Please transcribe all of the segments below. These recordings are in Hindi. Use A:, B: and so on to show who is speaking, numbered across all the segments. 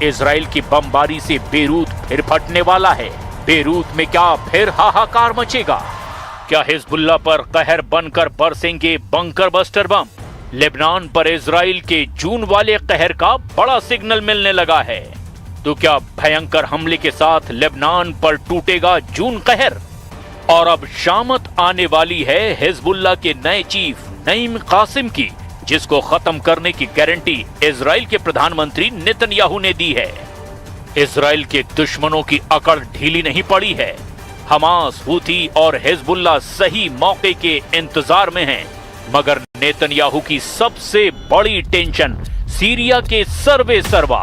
A: इजराइल की बमबारी से बेरूत फिर फटने वाला है? बेरूत में क्या फिर हाहाकार मचेगा? क्या हिजबुल्लाह पर कहर बनकर बरसेंगे बंकर बस्टर बम? लेबनान पर इजराइल के जून वाले कहर का बड़ा सिग्नल मिलने लगा है। तो क्या भयंकर हमले के साथ लेबनान पर टूटेगा जून कहर? और अब शामत आने वाली है हिजबुल्लाह के नए चीफ नईम कासिम की, जिसको खत्म करने की गारंटी इजराइल के प्रधानमंत्री नेतन्याहू ने दी है। इजराइल के दुश्मनों की अकड़ ढीली नहीं पड़ी है। हमास, हूथी और हिजबुल्लाह सही मौके के इंतजार में हैं, मगर नेतन्याहू की सबसे बड़ी टेंशन सीरिया के सर्वे सर्वा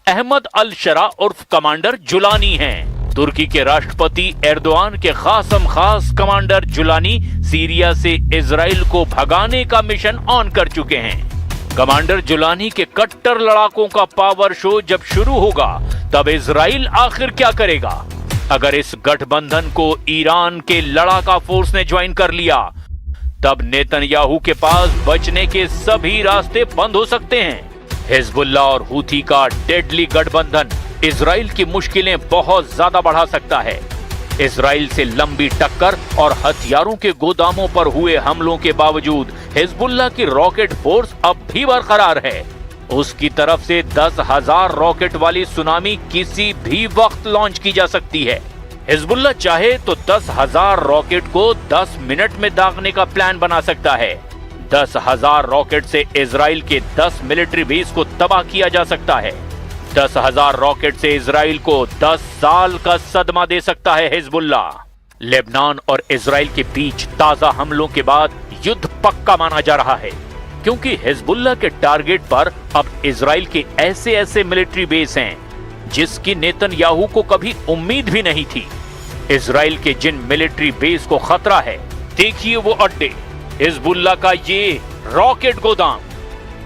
A: अहमद अल शरा उर्फ कमांडर जुलानी हैं। तुर्की के राष्ट्रपति एर्दोआन के खासम खास कमांडर जुलानी सीरिया से इजराइल को भगाने का मिशन ऑन कर चुके हैं। कमांडर जुलानी के कट्टर लड़ाकों का पावर शो जब शुरू होगा, तब इजराइल आखिर क्या करेगा? अगर इस गठबंधन को ईरान के लड़ाका फोर्स ने ज्वाइन कर लिया, तब नेतन्याहू के पास बचने के सभी रास्ते बंद हो सकते हैं। हिजबुल्लाह और हूथी का डेडली गठबंधन इजराइल की मुश्किलें बहुत ज्यादा बढ़ा सकता है। इजराइल से लंबी टक्कर और हथियारों के गोदामों पर हुए हमलों के बावजूद हिजबुल्लाह की रॉकेट फोर्स अब भी बरकरार है। उसकी तरफ से 10,000 रॉकेट वाली सुनामी किसी भी वक्त लॉन्च की जा सकती है। हिजबुल्लाह चाहे तो 10,000 रॉकेट को 10 मिनट में दागने का प्लान बना सकता है। 10,000 रॉकेट से इजराइल के 10 मिलिट्री बेस को तबाह किया जा सकता है। 10,000 रॉकेट से इजराइल को 10 साल का सदमा दे सकता है हिजबुल्लाह। लेबनान और इजराइल के बीच ताजा हमलों के बाद युद्ध पक्का माना जा रहा है, क्योंकि हिजबुल्लाह के टारगेट पर अब इजराइल के ऐसे मिलिट्री बेस हैं जिसकी नेतन्याहू को कभी उम्मीद भी नहीं थी। इजराइल के जिन मिलिट्री बेस को खतरा है, देखिए वो अड्डे, हिजबुल्लाह का ये रॉकेट गोदाम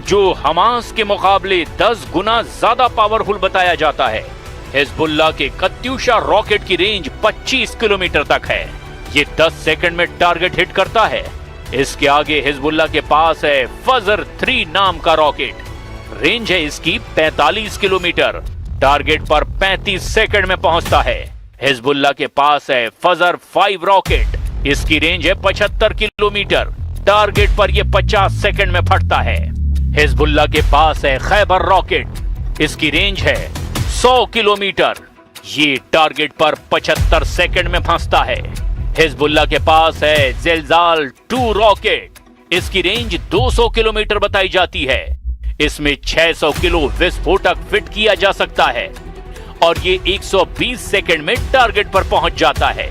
A: जो हमास के मुकाबले 10 गुना ज्यादा पावरफुल बताया जाता है। हिजबुल्लाह के कत्यूशा रॉकेट की रेंज 25 किलोमीटर तक है। ये 10 सेकंड में टारगेट हिट करता है। इसके आगे हिजबुल्लाह के पास है फजर 3 नाम का रॉकेट। रेंज है इसकी 45 किलोमीटर, टारगेट पर 35 सेकंड में पहुंचता है। हिजबुल्लाह के पास है फजर 5 रॉकेट, इसकी रेंज है 75 किलोमीटर, टारगेट पर यह 50 सेकंड में फटता है। हिजबुल्लाह के पास है खैबर रॉकेट, इसकी रेंज है 100 किलोमीटर, ये टारगेट पर 75 सेकंड में फंसता है। हिजबुल्लाह के पास है ज़िलज़ाल 2 रॉकेट, इसकी रेंज 200 किलोमीटर बताई जाती है। इसमें 600 किलो विस्फोटक फिट किया जा सकता है और ये 120 सेकंड में टारगेट पर पहुंच जाता है।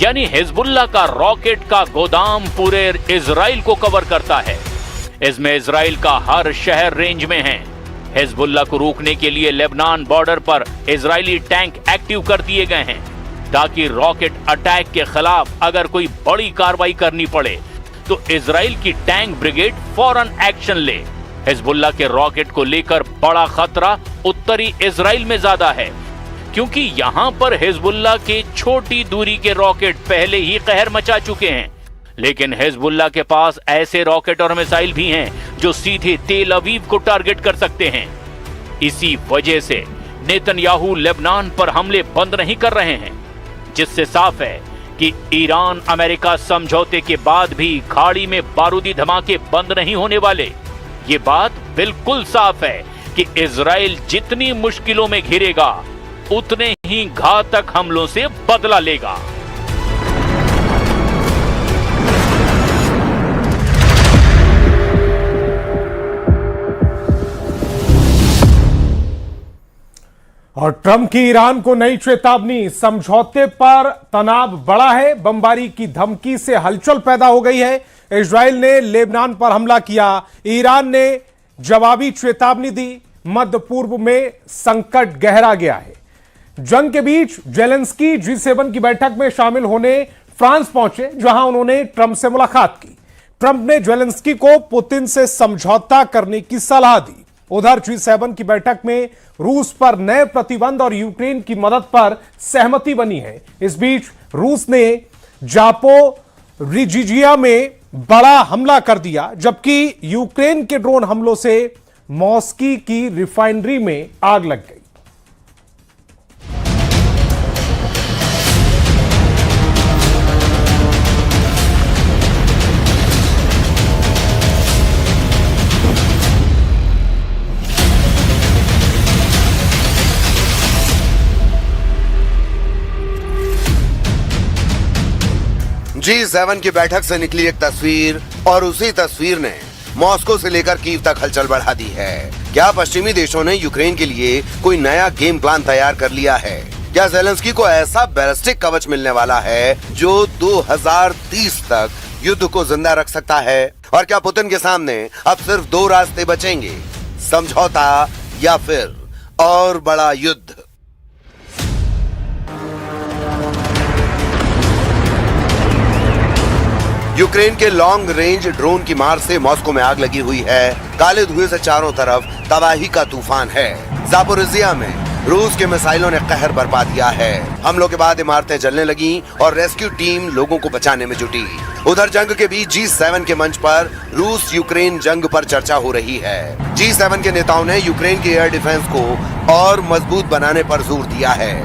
A: यानी हिजबुल्लाह का रॉकेट का गोदाम पूरे इजराइल को कवर करता है। इसमें इजराइल का हर शहर रेंज में है। हिजबुल्लाह को रोकने के लिए लेबनान बॉर्डर पर इजरायली टैंक एक्टिव कर दिए गए हैं, ताकि रॉकेट अटैक के खिलाफ अगर कोई बड़ी कार्रवाई करनी पड़े तो इजराइल की टैंक ब्रिगेड फौरन एक्शन ले। हिजबुल्लाह के रॉकेट को लेकर बड़ा खतरा उत्तरी इजराइल में ज्यादा है, क्योंकि यहां पर हिजबुल्लाह के छोटी दूरी के रॉकेट पहले ही कहर मचा चुके हैं। लेकिन हिजबुल्लाह के पास ऐसे रॉकेट और मिसाइल भी हैं जो सीधे तेल अवीव को टारगेट कर सकते हैं। इसी वजह से नेतन्याहू लेबनान पर हमले बंद नहीं कर रहे हैं, जिससे साफ है कि ईरान अमेरिका समझौते के बाद भी खाड़ी में बारूदी धमाके बंद नहीं होने वाले। ये बात बिल्कुल साफ है कि इजराइल जितनी मुश्किलों में घिरेगा, उतने ही घातक हमलों से बदला लेगा।
B: और ट्रंप की ईरान को नई चेतावनी, समझौते पर तनाव बढ़ा है, बमबारी की धमकी से हलचल पैदा हो गई है। इजराइल ने लेबनान पर हमला किया, ईरान ने जवाबी चेतावनी दी, मध्य पूर्व में संकट गहरा गया है। जंग के बीच जेलेंस्की G7 की बैठक में शामिल होने फ्रांस पहुंचे, जहां उन्होंने ट्रंप से मुलाकात की। ट्रंप ने जेलेंस्की को पुतिन से समझौता करने की सलाह दी। उधर G7 की बैठक में रूस पर नए प्रतिबंध और यूक्रेन की मदद पर सहमति बनी है। इस बीच रूस ने जापोरिजिया में बड़ा हमला कर दिया, जबकि यूक्रेन के ड्रोन हमलों से मॉस्की की रिफाइनरी में आग लग गई।
C: G7 की बैठक से निकली एक तस्वीर और उसी तस्वीर ने मॉस्को से लेकर कीव तक हलचल बढ़ा दी है। क्या पश्चिमी देशों ने यूक्रेन के लिए कोई नया गेम प्लान तैयार कर लिया है? क्या ज़ेलेंस्की को ऐसा बैलिस्टिक कवच मिलने वाला है जो 2030 तक युद्ध को जिंदा रख सकता है? और क्या पुतिन के सामने अब सिर्फ दो रास्ते बचेंगे, समझौता या फिर और बड़ा युद्ध? यूक्रेन के लॉन्ग रेंज ड्रोन की मार से मॉस्को में आग लगी हुई है। काले धुएं से चारों तरफ तबाही का तूफान है। ज़ापोरिज़िया में रूस के मिसाइलों ने कहर बरपा दिया है। हमलों के बाद इमारतें जलने लगी और रेस्क्यू टीम लोगों को बचाने में जुटी। उधर जंग के बीच G7 के मंच पर रूस यूक्रेन जंग पर चर्चा हो रही है। G7 के नेताओं ने यूक्रेन के एयर डिफेंस को और मजबूत बनाने पर जोर दिया है।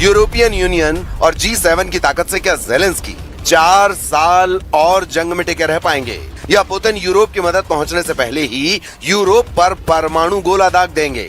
C: यूरोपियन यूनियन और G7 की ताकत से क्या ज़ेलेंस्की 4 साल और जंग में टिके रह पाएंगे, या पुतिन यूरोप की मदद पहुंचने से पहले ही यूरोप पर परमाणु गोला दाग देंगे?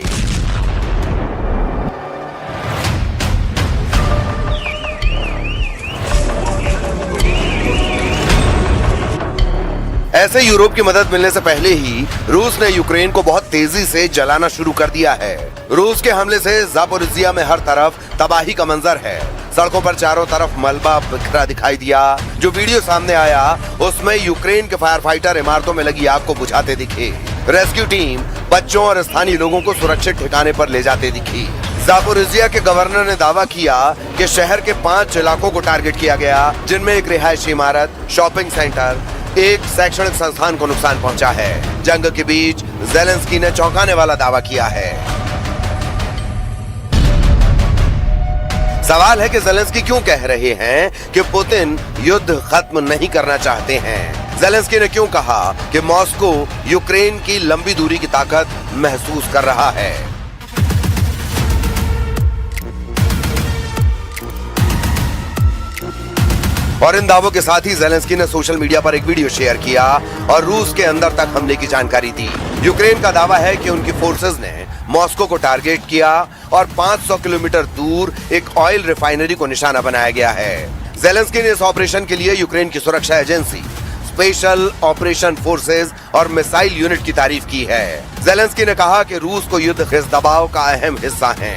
C: ऐसे यूरोप की मदद मिलने से पहले ही रूस ने यूक्रेन को बहुत तेजी से जलाना शुरू कर दिया है। रूस के हमले से ज़ापोरिज़िया में हर तरफ तबाही का मंजर है। सड़कों पर चारों तरफ मलबा बिखरा दिखाई दिया। जो वीडियो सामने आया उसमें यूक्रेन के फायर फाइटर इमारतों में लगी आग को बुझाते दिखे। रेस्क्यू टीम बच्चों और स्थानीय लोगों को सुरक्षित ठिकाने पर ले जाते दिखी। ज़ापोरिज़िया के गवर्नर ने दावा किया कि शहर के 5 इलाकों को टारगेट किया गया, जिनमें एक रिहायशी इमारत, शॉपिंग सेंटर, एक शैक्षणिक संस्थान को नुकसान पहुंचा है। जंग के बीच ज़ेलेंस्की ने चौंकाने वाला दावा किया है। सवाल है कि ज़ेलेंस्की क्यों कह रहे हैं कि पुतिन युद्ध खत्म नहीं करना चाहते हैं? ज़ेलेंस्की ने क्यों कहा कि मॉस्को यूक्रेन की लंबी दूरी की ताकत महसूस कर रहा है? और इन दावों के साथ ही ज़ेलेंस्की ने सोशल मीडिया पर एक वीडियो शेयर किया और रूस के अंदर तक हमले की जानकारी दी। यूक्रेन का दावा है कि उनकी फोर्सेस ने मॉस्को को टारगेट किया और 500 किलोमीटर दूर एक ऑयल रिफाइनरी को निशाना बनाया गया है। ज़ेलेंस्की ने इस ऑपरेशन के लिए यूक्रेन की सुरक्षा एजेंसी, स्पेशल ऑपरेशन फोर्सेज और मिसाइल यूनिट की तारीफ की है। ज़ेलेंस्की ने कहा कि रूस को युद्ध के दबाव का अहम हिस्सा है।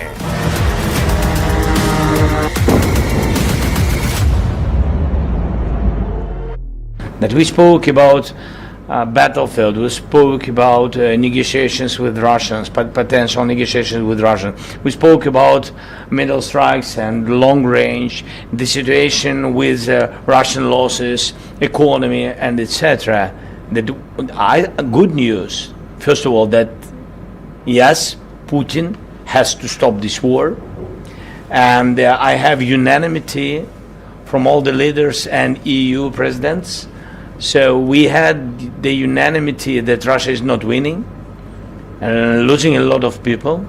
D: That we spoke about battlefield, we spoke about negotiations with Russians, potential negotiations with Russians. We spoke about middle strikes and long range, the situation with Russian losses, economy, and etc. Good news, first of all, that yes, Putin has to stop this war, and I have unanimity from all the leaders and EU presidents. So we had the unanimity that Russia is not winning and losing a lot of people.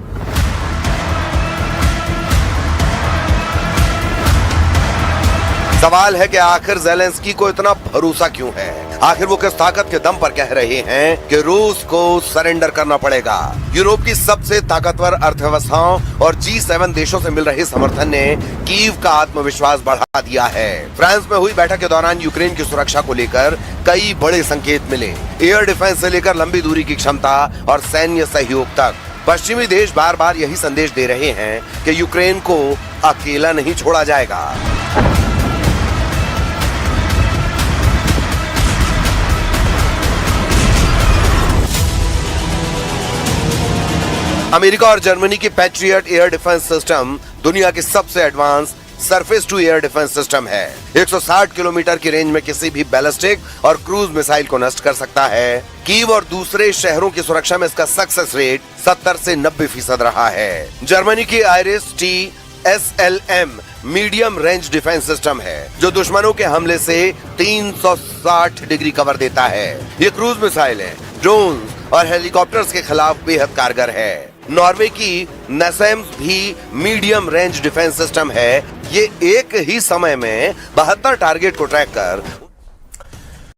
C: सवाल है कि आखिर ज़ेलेंस्की को इतना भरोसा क्यों है? आखिर वो किस ताकत के दम पर कह रहे हैं कि रूस को सरेंडर करना पड़ेगा? यूरोप की सबसे ताकतवर अर्थव्यवस्थाओं और G7 देशों से मिल रहे समर्थन ने कीव का आत्मविश्वास बढ़ा दिया है। फ्रांस में हुई बैठक के दौरान यूक्रेन की सुरक्षा को लेकर कई बड़े संकेत मिले। एयर डिफेंस से लेकर लंबी दूरी की क्षमता और सैन्य सहयोग तक पश्चिमी देश बार बार यही संदेश दे रहे हैं कि यूक्रेन को अकेला नहीं छोड़ा जाएगा। अमेरिका और जर्मनी की पैट्रियट एयर डिफेंस सिस्टम दुनिया की सबसे advance surface to air defence system है। 160 किलोमीटर की रेंज में किसी भी बैलिस्टिक और क्रूज मिसाइल को नष्ट कर सकता है। कीव और दूसरे शहरों की सुरक्षा में इसका सक्सेस रेट 70 से 90% रहा है। जर्मनी की IRIS-T SLM medium range defence system है जो दुश्मनों के हमले से 360 डिग्री कवर देता है। ये क्रूज मिसाइल है, ड्रोन और हेलीकॉप्टर्स के खिलाफ बेहद कारगर है। नॉर्वे की नसेम्स भी मीडियम रेंज डिफेंस सिस्टम है। ये एक ही समय में 72 टारगेट को ट्रैक कर